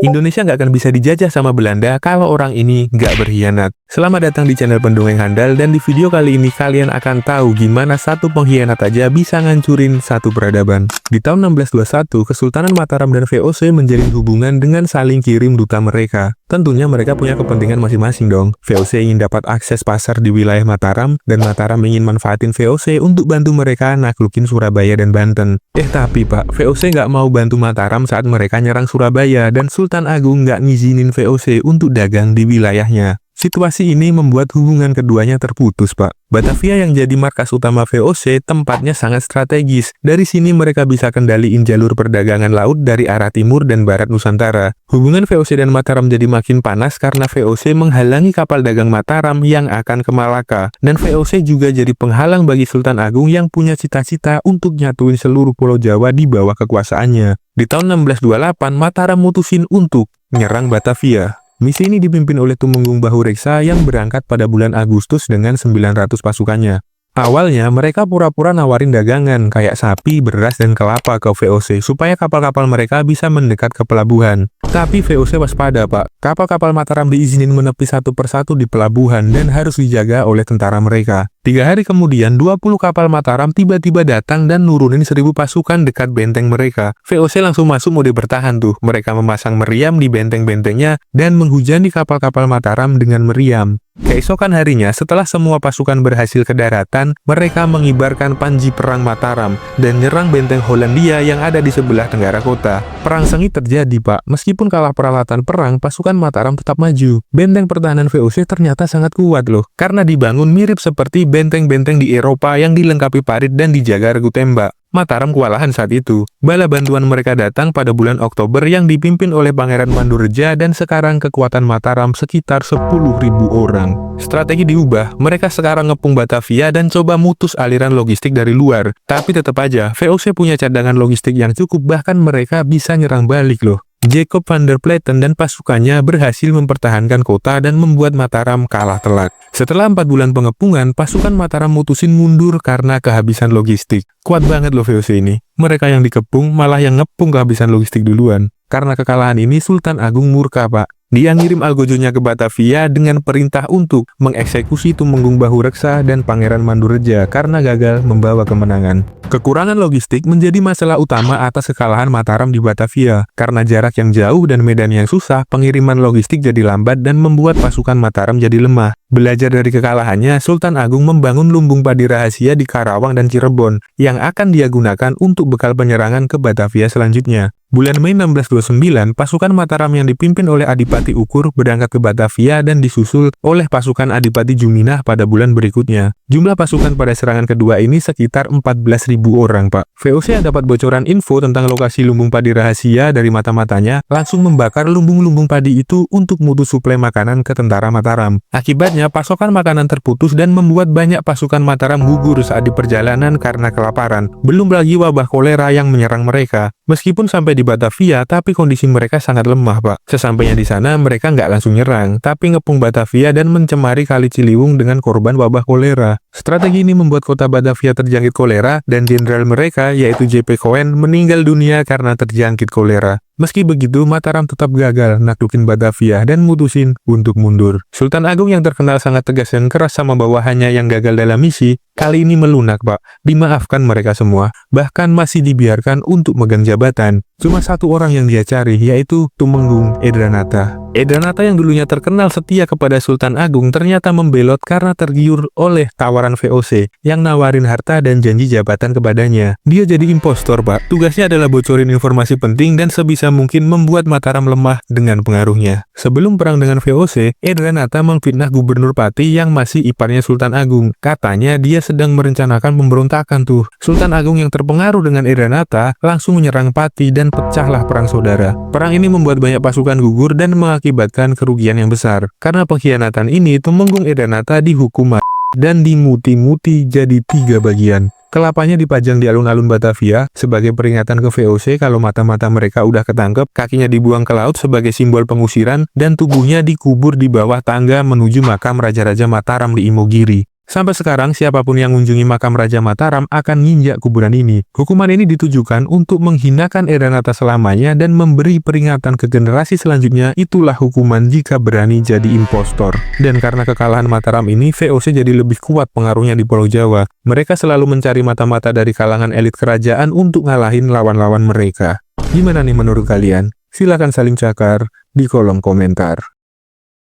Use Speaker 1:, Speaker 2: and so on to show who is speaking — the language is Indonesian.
Speaker 1: Indonesia nggak akan bisa dijajah sama Belanda kalau orang ini nggak berkhianat. Selamat datang di channel Pendongeng Handal, dan di video kali ini kalian akan tahu gimana satu pengkhianat aja bisa ngancurin satu peradaban. Di tahun 1621, Kesultanan Mataram dan VOC menjalin hubungan dengan saling kirim duta mereka. Tentunya mereka punya kepentingan masing-masing dong. VOC ingin dapat akses pasar di wilayah Mataram, dan Mataram ingin manfaatin VOC untuk bantu mereka naklukin Surabaya dan Banten. Tapi Pak, VOC nggak mau bantu Mataram saat mereka nyerang Surabaya, dan Sultan Agung nggak ngizinin VOC untuk dagang di wilayahnya. Situasi ini membuat hubungan keduanya terputus, Pak. Batavia yang jadi markas utama VOC tempatnya sangat strategis. Dari sini mereka bisa kendaliin jalur perdagangan laut dari arah timur dan barat Nusantara. Hubungan VOC dan Mataram jadi makin panas karena VOC menghalangi kapal dagang Mataram yang akan ke Malaka. Dan VOC juga jadi penghalang bagi Sultan Agung yang punya cita-cita untuk nyatuin seluruh Pulau Jawa di bawah kekuasaannya. Di tahun 1628, Mataram mutusin untuk nyerang Batavia. Misi ini dipimpin oleh Tumenggung Bahureksa yang berangkat pada bulan Agustus dengan 900 pasukannya. Awalnya mereka pura-pura nawarin dagangan kayak sapi, beras, dan kelapa ke VOC supaya kapal-kapal mereka bisa mendekat ke pelabuhan. Tapi VOC waspada, Pak. Kapal-kapal Mataram diizinin menepi satu persatu di pelabuhan dan harus dijaga oleh tentara mereka. 3 hari kemudian, 20 kapal Mataram tiba-tiba datang dan nurunin 1000 pasukan dekat benteng mereka. VOC langsung masuk mode bertahan tuh. Mereka memasang meriam di benteng-bentengnya dan menghujani kapal-kapal Mataram dengan meriam. Keesokan harinya, setelah semua pasukan berhasil ke daratan, mereka mengibarkan panji perang Mataram dan nyerang benteng Hollandia yang ada di sebelah tenggara kota. Perang sengit terjadi, Pak. Meskipun kalah peralatan perang, pasukan Mataram tetap maju. Benteng pertahanan VOC ternyata sangat kuat loh, karena dibangun mirip seperti benteng-benteng di Eropa yang dilengkapi parit dan dijaga regu tembak. Mataram kewalahan saat itu. Bala bantuan mereka datang pada bulan Oktober yang dipimpin oleh Pangeran Mandureja, dan sekarang kekuatan Mataram sekitar 10.000 orang. Strategi diubah, mereka sekarang ngepung Batavia dan coba mutus aliran logistik dari luar. Tapi tetap aja, VOC punya cadangan logistik yang cukup, bahkan mereka bisa nyerang balik loh. Jacob van der Platen dan pasukannya berhasil mempertahankan kota dan membuat Mataram kalah telak. Setelah 4 bulan pengepungan, pasukan Mataram mutusin mundur karena kehabisan logistik. Kuat banget loh VOC ini. Mereka yang dikepung malah yang ngepung kehabisan logistik duluan. Karena kekalahan ini, Sultan Agung murka, Pak. Dia ngirim algojonya ke Batavia dengan perintah untuk mengeksekusi Tumenggung Bahureksa dan Pangeran Mandureja karena gagal membawa kemenangan. Kekurangan logistik menjadi masalah utama atas kekalahan Mataram di Batavia. Karena jarak yang jauh dan medan yang susah, pengiriman logistik jadi lambat dan membuat pasukan Mataram jadi lemah. Belajar dari kekalahannya, Sultan Agung membangun lumbung padi rahasia di Karawang dan Cirebon yang akan dia gunakan untuk bekal penyerangan ke Batavia selanjutnya. Bulan Mei 1629, pasukan Mataram yang dipimpin oleh Adipati Ukur berangkat ke Batavia dan disusul oleh pasukan Adipati Juminah pada bulan berikutnya. Jumlah pasukan pada serangan kedua ini sekitar 14.000 orang, Pak. VOC yang dapat bocoran info tentang lokasi lumbung padi rahasia dari mata-matanya langsung membakar lumbung-lumbung padi itu untuk mutu suplai makanan ke tentara Mataram. Akibatnya, pasokan makanan terputus dan membuat banyak pasukan Mataram gugur saat di perjalanan karena kelaparan. Belum lagi wabah kolera yang menyerang mereka. Meskipun sampai di Batavia, tapi kondisi mereka sangat lemah, Pak. Sesampainya di sana, mereka nggak langsung nyerang, tapi ngepung Batavia dan mencemari Kali Ciliwung dengan korban wabah kolera. Strategi ini membuat kota Batavia terjangkit kolera, dan jenderal mereka, yaitu J.P. Coen, meninggal dunia karena terjangkit kolera. Meski begitu, Mataram tetap gagal naklukin Batavia dan mutusin untuk mundur. Sultan Agung yang terkenal sangat tegas dan keras sama bawahannya yang gagal dalam misi, kali ini melunak, Pak. Dimaafkan mereka semua, bahkan masih dibiarkan untuk megang jabatan. Cuma satu orang yang dia cari, yaitu Tumenggung Edranata. Edranata yang dulunya terkenal setia kepada Sultan Agung ternyata membelot karena tergiur oleh tawaran VOC yang nawarin harta dan janji jabatan kepadanya. Dia jadi impostor, Pak. Tugasnya adalah bocorin informasi penting dan sebisa mungkin membuat Mataram lemah dengan pengaruhnya. Sebelum perang dengan VOC, Edranata memfitnah Gubernur Pati yang masih iparnya Sultan Agung. Katanya dia sedang merencanakan pemberontakan tuh. Sultan Agung yang terpengaruh dengan Edranata langsung menyerang Pati dan pecahlah perang saudara. Perang ini membuat banyak pasukan gugur dan mengakibatkan kerugian yang besar. Karena pengkhianatan ini, Tumenggung Edranata dihukum dan dimuti-muti jadi 3 bagian. Kelapanya dipajang di alun-alun Batavia sebagai peringatan ke VOC kalau mata-mata mereka udah ketangkep, kakinya dibuang ke laut sebagai simbol pengusiran, dan tubuhnya dikubur di bawah tangga menuju makam Raja-Raja Mataram di Imogiri. Sampai sekarang, siapapun yang mengunjungi makam Raja Mataram akan nginjak kuburan ini. Hukuman ini ditujukan untuk menghinakan Edanata selamanya dan memberi peringatan ke generasi selanjutnya. Itulah hukuman jika berani jadi impostor. Dan karena kekalahan Mataram ini, VOC jadi lebih kuat pengaruhnya di Pulau Jawa. Mereka selalu mencari mata-mata dari kalangan elit kerajaan untuk ngalahin lawan-lawan mereka. Gimana nih menurut kalian? Silahkan saling cakar di kolom komentar.